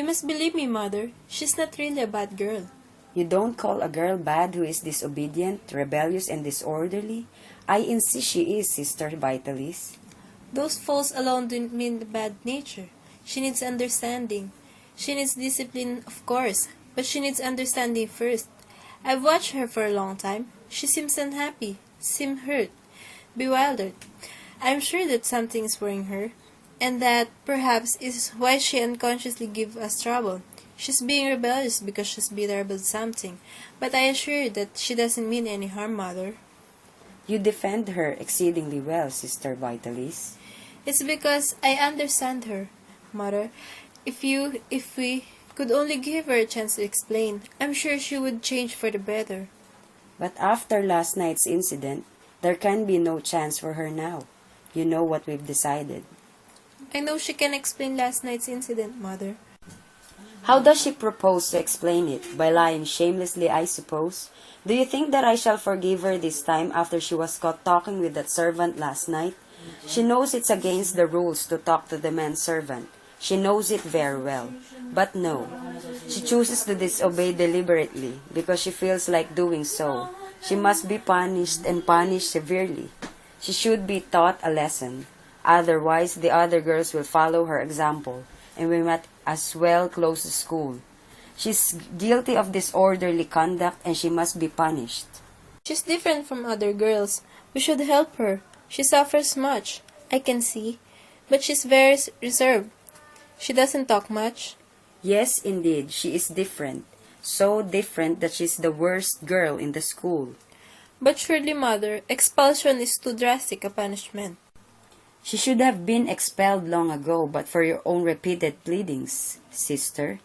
must believe me, Mother. She's not really a bad girl. You don't call a girl bad who is disobedient, rebellious, and disorderly? I insist she is, Sister Vitalis. Those faults alone don't mean bad nature. She needs understanding. She needs discipline, of course, but she needs understanding first. I've watched her for a long time. She seems unhappy, seems hurt, bewildered. I'm sure that something is worrying her, and that, perhaps, is why she unconsciously gives us trouble. She's being rebellious because she's bitter about something, but I assure you that she doesn't mean any harm, Mother. You defend her exceedingly well, Sister Vitalis. It's because I understand her, Mother. If we could only give her a chance to explain, I'm sure she would change for the better. But after last night's incident, there can be no chance for her now. You know what we've decided. I know she can explain last night's incident, Mother. How does she propose to explain it? By lying shamelessly, I suppose? Do you think that I shall forgive her this time after she was caught talking with that servant last night? She knows it's against the rules to talk to the manservant. She knows it very well. But no, she chooses to disobey deliberately because she feels like doing so. She must be punished and punished severely. She should be taught a lesson. Otherwise, the other girls will follow her example, and we might as well close the school. She's guilty of disorderly conduct and she must be punished. She's different from other girls. We should help her. She suffers much, I can see, but she's very reserved. She doesn't talk much. Yes, indeed, she is different. So different that she's the worst girl in the school. But surely, Mother, expulsion is too drastic a punishment. She should have been expelled long ago, but for your own repeated pleadings, sister.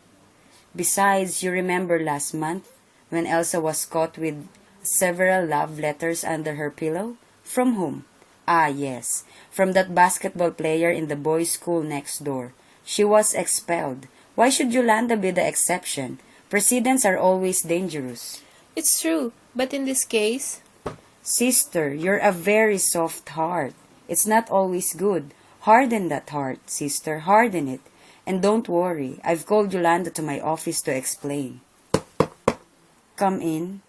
Besides, you remember last month, when Elsa was caught with several love letters under her pillow? From whom? Ah, yes, from that basketball player in the boys' school next door. She was expelled. Why should Yolanda be the exception? Precedents are always dangerous. It's true, but in this case... Sister, you're a very soft heart. It's not always good. Harden that heart, sister, harden it. And don't worry, I've called Yolanda to my office to explain. Come in.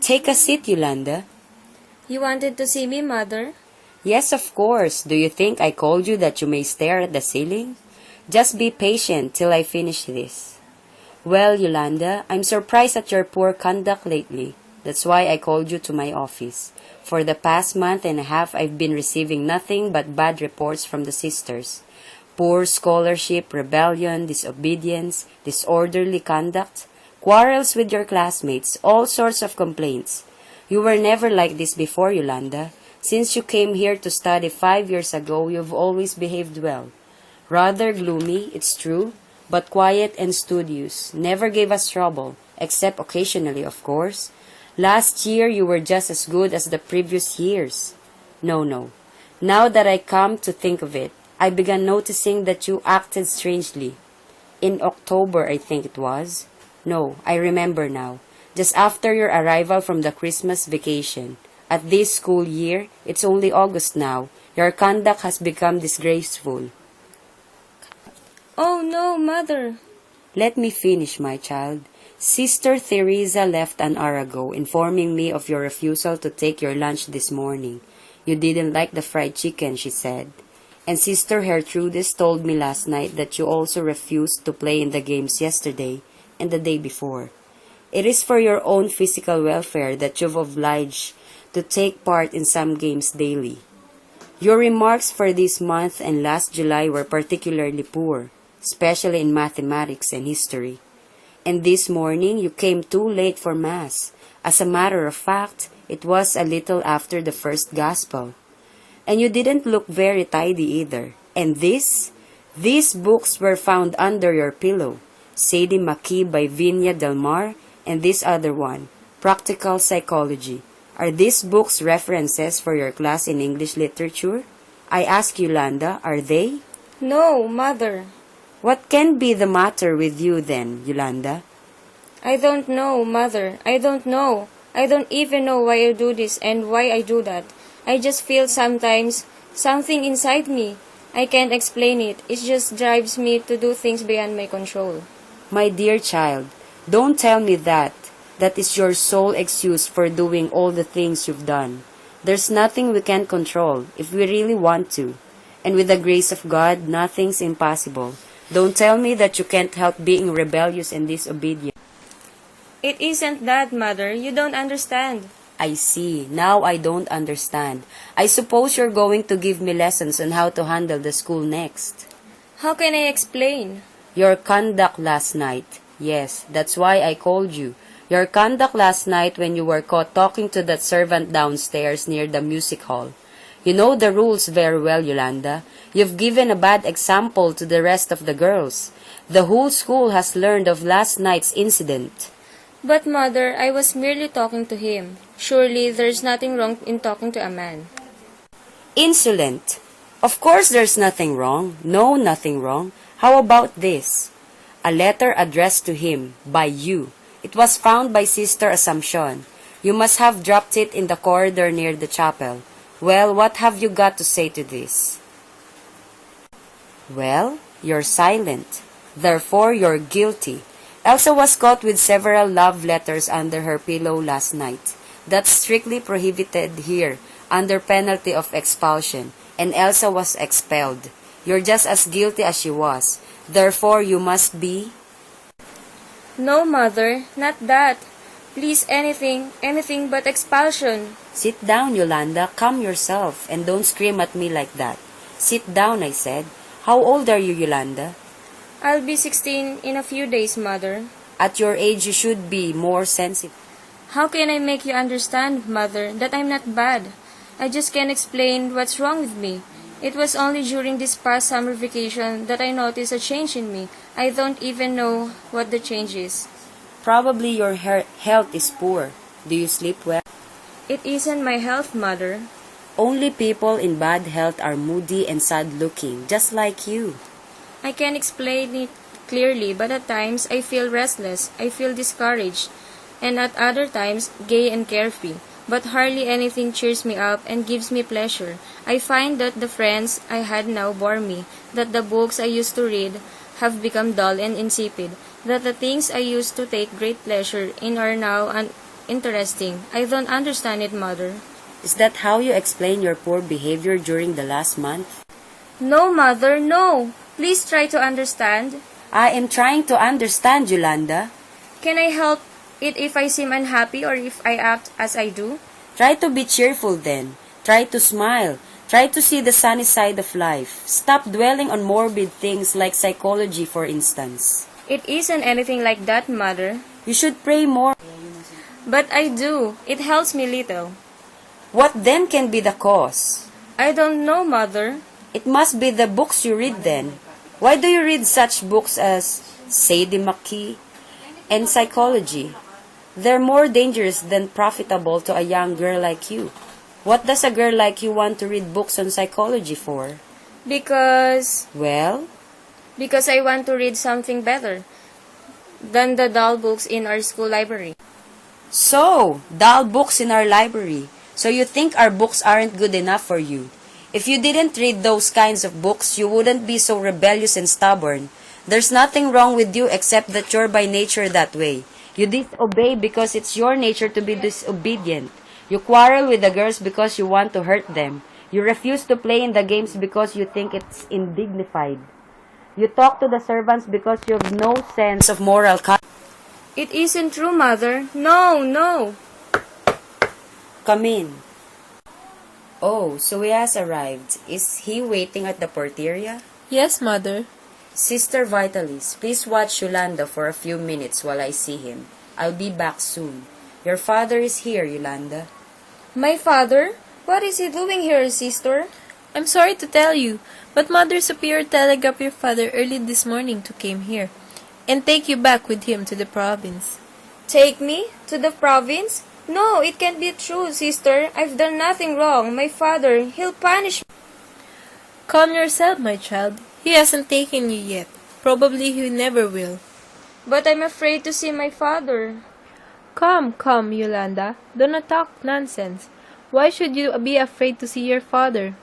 Take a seat, Yolanda. You wanted to see me, Mother? Yes, of course. Do you think I called you that you may stare at the ceiling? Just be patient till I finish this. Well, Yolanda, I'm surprised at your poor conduct lately. That's why I called you to my office. For the past month and a half, I've been receiving nothing but bad reports from the sisters. Poor scholarship, rebellion, disobedience, disorderly conduct, quarrels with your classmates, all sorts of complaints. You were never like this before, Yolanda. Since you came here to study 5 years ago, you've always behaved well. Rather gloomy, it's true, but quiet and studious. Never gave us trouble, except occasionally, of course. Last year, you were just as good as the previous years. No. Now that I come to think of it, I began noticing that you acted strangely. In October, I think it was. No, I remember now. Just after your arrival from the Christmas vacation. At this school year, it's only August now. Your conduct has become disgraceful. Oh no, Mother. Let me finish, my child. Sister Teresa left an hour ago, informing me of your refusal to take your lunch this morning. You didn't like the fried chicken, she said. And Sister Gertrudis told me last night that you also refused to play in the games yesterday and the day before. It is for your own physical welfare that you've obliged to take part in some games daily. Your remarks for this month and last July were particularly poor, especially in mathematics and history. And this morning you came too late for Mass. As a matter of fact, it was a little after the first Gospel. And you didn't look very tidy either. And these books were found under your pillow. Sadie McKee by Viña del Mar, and this other one, Practical Psychology. Are these books references for your class in English literature? I ask Yolanda, are they? No, Mother. What can be the matter with you then, Yolanda? I don't know, Mother. I don't know. I don't even know why I do this and why I do that. I just feel sometimes something inside me. I can't explain it. It just drives me to do things beyond my control. My dear child, don't tell me that. That is your sole excuse for doing all the things you've done. There's nothing we can't control if we really want to. And with the grace of God, nothing's impossible. Don't tell me that you can't help being rebellious and disobedient. It isn't that, Mother. You don't understand. I see. Now I don't understand. I suppose you're going to give me lessons on how to handle the school next. How can I explain? Your conduct last night. Yes, that's why I called you. Your conduct last night when you were caught talking to that servant downstairs near the music hall. You know the rules very well, Yolanda. You've given a bad example to the rest of the girls. The whole school has learned of last night's incident. But, Mother, I was merely talking to him. Surely there's nothing wrong in talking to a man. Insolent. Of course there's nothing wrong. No, nothing wrong. How about this? A letter addressed to him by you. It was found by Sister Assumption. You must have dropped it in the corridor near the chapel. Well, what have you got to say to this? Well, you're silent. Therefore, you're guilty. Elsa was caught with several love letters under her pillow last night. That's strictly prohibited here, under penalty of expulsion, and Elsa was expelled. You're just as guilty as she was. Therefore, you must be... No, Mother, not that. Please, anything but expulsion. Sit down, Yolanda. Calm yourself, and don't scream at me like that. Sit down, I said. How old are you, Yolanda? I'll be 16 in a few days, Mother. At your age, you should be more sensitive. How can I make you understand, Mother, that I'm not bad? I just can't explain what's wrong with me. It was only during this past summer vacation that I noticed a change in me. I don't even know what the change is. Probably your health is poor. Do you sleep well? It isn't my health, Mother. Only people in bad health are moody and sad-looking, just like you. I can't explain it clearly, but at times I feel restless, I feel discouraged, and at other times gay and carefree. But hardly anything cheers me up and gives me pleasure. I find that the friends I had now bore me, that the books I used to read have become dull and insipid, that the things I used to take great pleasure in are now uninteresting. I don't understand it, Mother. Is that how you explain your poor behavior during the last month? No, Mother, no. Please try to understand. I am trying to understand, Yolanda. Can I help it if I seem unhappy or if I act as I do? Try to be cheerful then. Try to smile. Try to see the sunny side of life. Stop dwelling on morbid things like psychology, for instance. It isn't anything like that, Mother. You should pray more. But I do. It helps me little. What then can be the cause? I don't know, Mother. It must be the books you read then. Why do you read such books as Sadie McKee and psychology? They're more dangerous than profitable to a young girl like you. What does a girl like you want to read books on psychology for? Because I want to read something better than the dull books in our school library. So, dull books in our library. So you think our books aren't good enough for you. If you didn't read those kinds of books, you wouldn't be so rebellious and stubborn. There's nothing wrong with you except that you're by nature that way. You disobey because it's your nature to be disobedient. You quarrel with the girls because you want to hurt them. You refuse to play in the games because you think it's indignified. You talk to the servants because you have no sense of moral conduct. It isn't true, Mother. No. Come in. Oh, so he has arrived. Is he waiting at the porteria? Yes, Mother. Sister Vitalis, please watch Yolanda for a few minutes while I see him. I'll be back soon. Your father is here, Yolanda. My father? What is he doing here, sister? I'm sorry to tell you, but Mother Superior telegraphed your father early this morning to come here and take you back with him to the province. Take me? To the province? No, it can't be true, sister. I've done nothing wrong. My father, he'll punish me. Calm yourself, my child. He hasn't taken you yet. Probably he never will. But I'm afraid to see my father. Come, Yolanda. Do not talk nonsense. Why should you be afraid to see your father?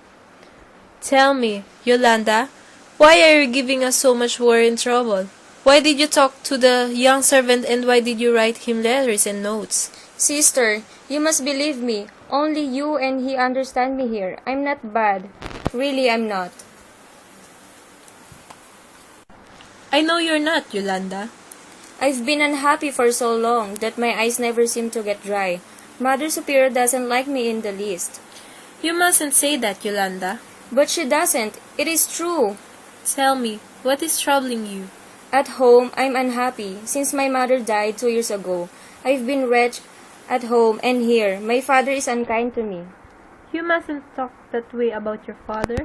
Tell me, Yolanda, why are you giving us so much worry and trouble? Why did you talk to the young servant and why did you write him letters and notes? Sister, you must believe me. Only you and he understand me here. I'm not bad. Really, I'm not. I know you're not, Yolanda. I've been unhappy for so long that my eyes never seem to get dry. Mother Superior doesn't like me in the least. You mustn't say that, Yolanda. But she doesn't. It is true. Tell me, what is troubling you? At home, I'm unhappy. Since my mother died 2 years ago, I've been wretched at home and here. My father is unkind to me. You mustn't talk that way about your father.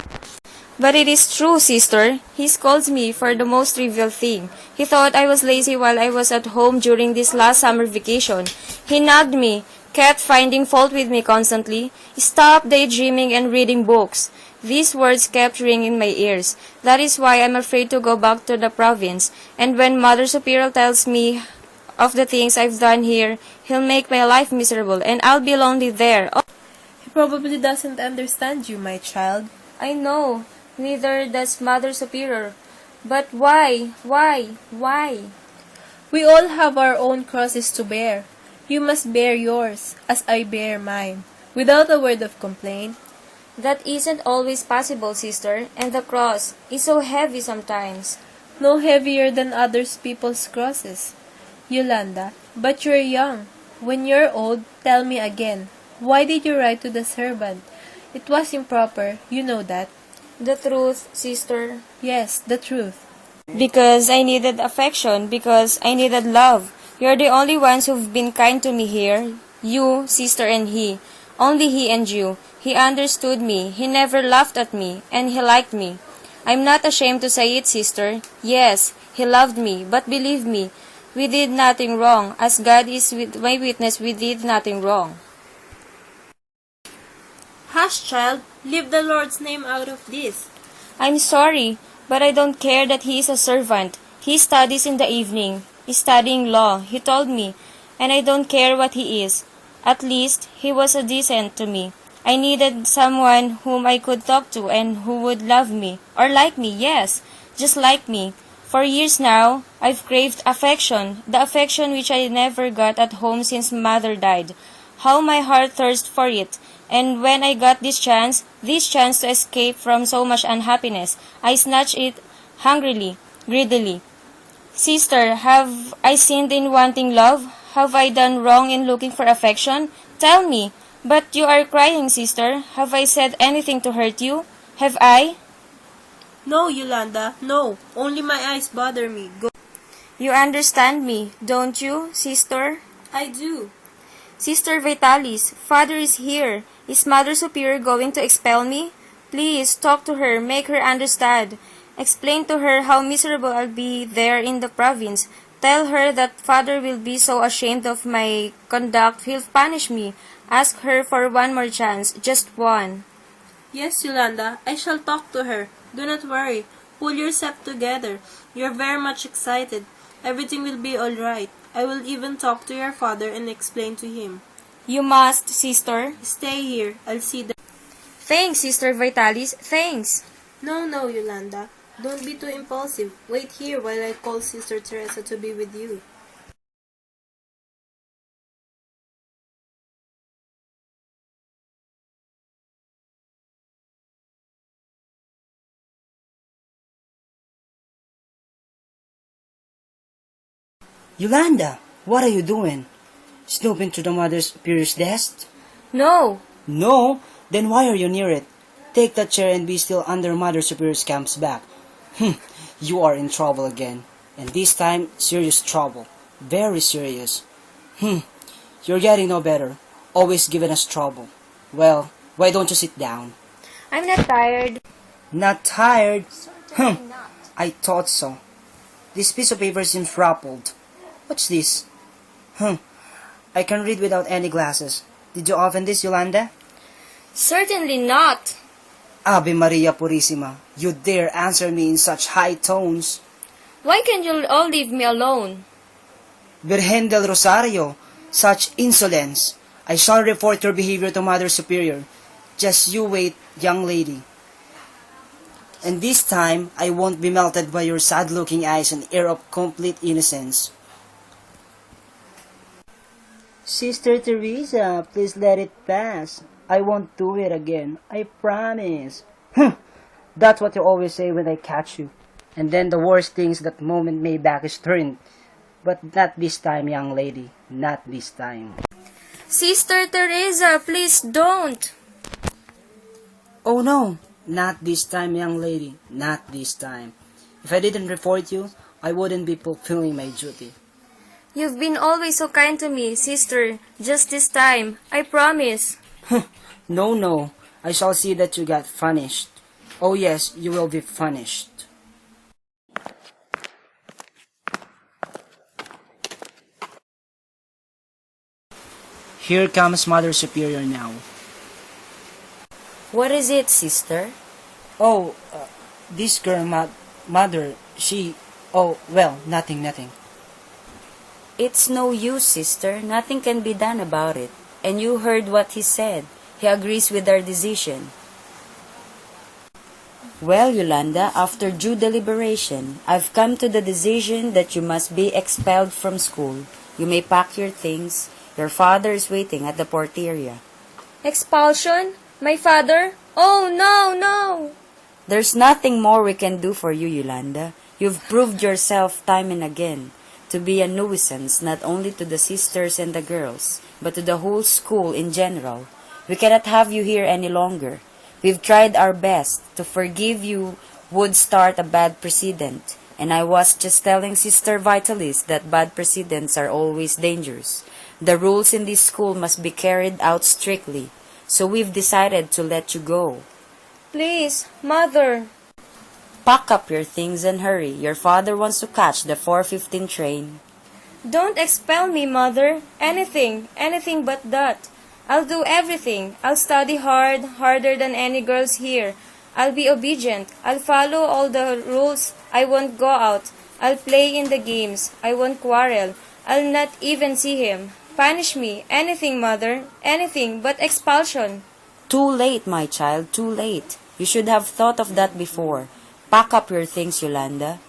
But it is true, sister. He scolds me for the most trivial thing. He thought I was lazy while I was at home during this last summer vacation. He nagged me, kept finding fault with me constantly. Stop daydreaming and reading books. These words kept ringing in my ears. That is why I'm afraid to go back to the province. And when Mother Superior tells me of the things I've done here, he'll make my life miserable and I'll be lonely there. Oh, He probably doesn't understand you, my child. I know. Neither does Mother Superior. But why? Why? We all have our own crosses to bear. You must bear yours, as I bear mine, without a word of complaint. That isn't always possible, sister, and the cross is so heavy sometimes. No heavier than others people's crosses. Yolanda, but you're young. When you're old, tell me again, why did you write to the servant? It was improper, you know that. The truth, sister. Yes, the truth. Because I needed affection, because I needed love. You're the only ones who've been kind to me here. You, sister, and he. Only he and you. He understood me. He never laughed at me. And he liked me. I'm not ashamed to say it, sister. Yes, he loved me. But believe me, we did nothing wrong. As God is my witness, we did nothing wrong. Hush, child. Leave the Lord's name out of this. I'm sorry, but I don't care that he is a servant. He studies in the evening. He's studying law, he told me, and I don't care what he is. At least, he was a decent to me. I needed someone whom I could talk to and who would love me, or like me, yes, just like me. For years now, I've craved affection, the affection which I never got at home since mother died. How my heart thirsts for it. And when I got this chance to escape from so much unhappiness, I snatched it hungrily, greedily. Sister, have I sinned in wanting love? Have I done wrong in looking for affection? Tell me. But you are crying, sister. Have I said anything to hurt you? Have I? No, Yolanda, no. Only my eyes bother me. Go. You understand me, don't you, sister? I do. Sister Vitalis, father is here. Is Mother Superior going to expel me? Please, talk to her, make her understand. Explain to her how miserable I'll be there in the province. Tell her that father will be so ashamed of my conduct, he'll punish me. Ask her for one more chance, just one. Yes, Yolanda, I shall talk to her. Do not worry. Pull yourself together. You're very much excited. Everything will be all right. I will even talk to your father and explain to him. You must, sister. Stay here. I'll see the... Thanks, Sister Vitalis. Thanks. No, Yolanda. Don't be too impulsive. Wait here while I call Sister Teresa to be with you. Yolanda, what are you doing? Snooping through the Mother Superior's desk? No. No? Then why are you near it? Take that chair and be still under Mother Superior's camp's back. You are in trouble again. And this time, serious trouble. Very serious. You're getting no better. Always giving us trouble. Well, why don't you sit down? I'm not tired. Not tired? Certainly not. I thought so. This piece of paper seems ruffled. What's this? I can read without any glasses. Did you open this, Yolanda? Certainly not. Ave Maria Purissima, you dare answer me in such high tones. Why can't you all leave me alone? Virgen del Rosario, such insolence. I shall report your behavior to Mother Superior. Just you wait, young lady. And this time, I won't be melted by your sad-looking eyes and air of complete innocence. Sister Teresa, please let it pass. I won't do it again. I promise. That's what you always say when I catch you. And then the worst thing is that moment may back is turned. But not this time, young lady. Not this time. Sister Teresa, please don't. Oh no, not this time, young lady. Not this time. If I didn't report you, I wouldn't be fulfilling my duty. You've been always so kind to me, sister. Just this time. I promise. No. I shall see that you get punished. Oh yes, you will be punished. Here comes Mother Superior now. What is it, sister? Oh, this girl, Mother, she... Oh, well, nothing. It's no use, sister. Nothing can be done about it. And you heard what he said. He agrees with our decision. Well, Yolanda, after due deliberation, I've come to the decision that you must be expelled from school. You may pack your things. Your father is waiting at the porteria. Expulsion? My father? Oh, no. There's nothing more we can do for you, Yolanda. You've proved yourself time and again to be a nuisance not only to the sisters and the girls, but to the whole school in general. We cannot have you here any longer. We've tried our best to forgive you would start a bad precedent, and I was just telling Sister Vitalis that bad precedents are always dangerous. The rules in this school must be carried out strictly, so we've decided to let you go. Please, Mother. Pack up your things and hurry. Your father wants to catch the 4:15 train. Don't expel me, Mother. Anything but that. I'll do everything. I'll study hard, harder than any girls here. I'll be obedient. I'll follow all the rules. I won't go out. I'll play in the games. I won't quarrel. I'll not even see him. Punish me. Anything, Mother. Anything but expulsion. Too late, my child, too late. You should have thought of that before. Pack up your things, Yolanda.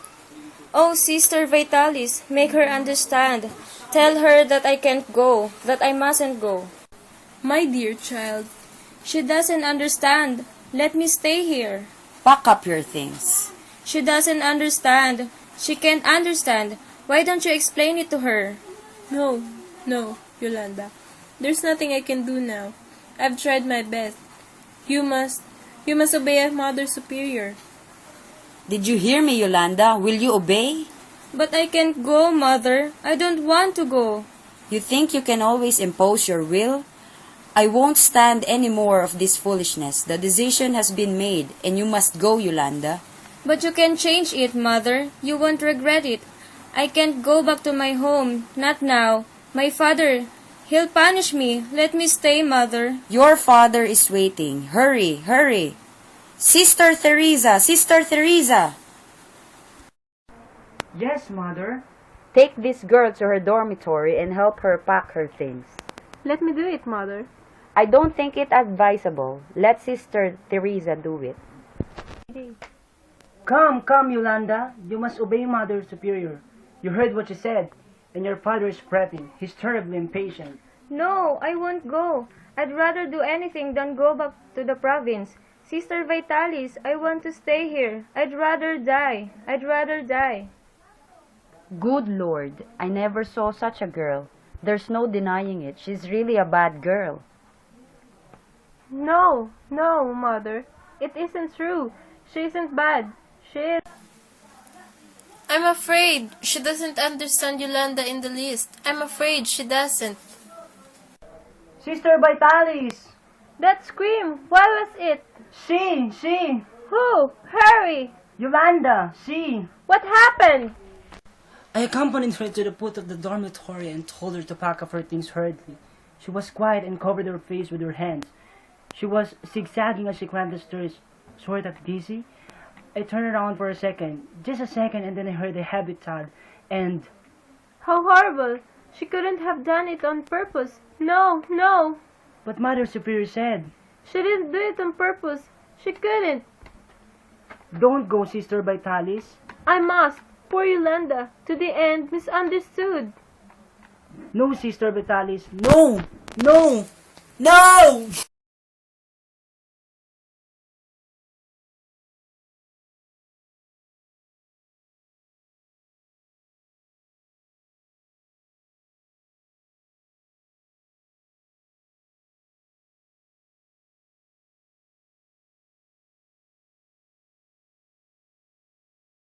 Oh, Sister Vitalis, make her understand. Tell her that I can't go, that I mustn't go. My dear child, She doesn't understand. Let me stay here. Pack up your things. She doesn't understand. She can't understand. Why don't you explain it to her? no, Yolanda. There's nothing I can do now. I've tried my best. You must obey a Mother Superior. Did you hear me, Yolanda? Will you obey? But I can't go, Mother. I don't want to go. You think you can always impose your will? I won't stand any more of this foolishness. The decision has been made, and you must go, Yolanda. But you can change it, Mother. You won't regret it. I can't go back to my home. Not now. My father, he'll punish me. Let me stay, Mother. Your father is waiting. Hurry, hurry. Sister Teresa! Sister Teresa! Yes, Mother. Take this girl to her dormitory and help her pack her things. Let me do it, Mother. I don't think it advisable. Let Sister Teresa do it. Come, Yolanda. You must obey Mother Superior. You heard what she said, and your father is fretting. He's terribly impatient. No, I won't go. I'd rather do anything than go back to the province. Sister Vitalis, I want to stay here. I'd rather die. Good Lord, I never saw such a girl. There's no denying it. She's really a bad girl. No, Mother. It isn't true. She isn't bad. She is... I'm afraid she doesn't understand Yolanda in the least. I'm afraid she doesn't. Sister Vitalis! That scream! What was it? She! Who? Hurry! Yolanda, she! What happened? I accompanied her to the foot of the dormitory and told her to pack up her things hurriedly. She was quiet and covered her face with her hands. She was zigzagging as she climbed the stairs, sort of dizzy. I turned around for a second, just a second, and then I heard a heavy thud, and... How horrible! She couldn't have done it on purpose. No! But Mother Superior said... She didn't do it on purpose. She couldn't. Don't go, Sister Vitalis. I must. Poor Yolanda, to the end, misunderstood. No, Sister Vitalis. No! No! No!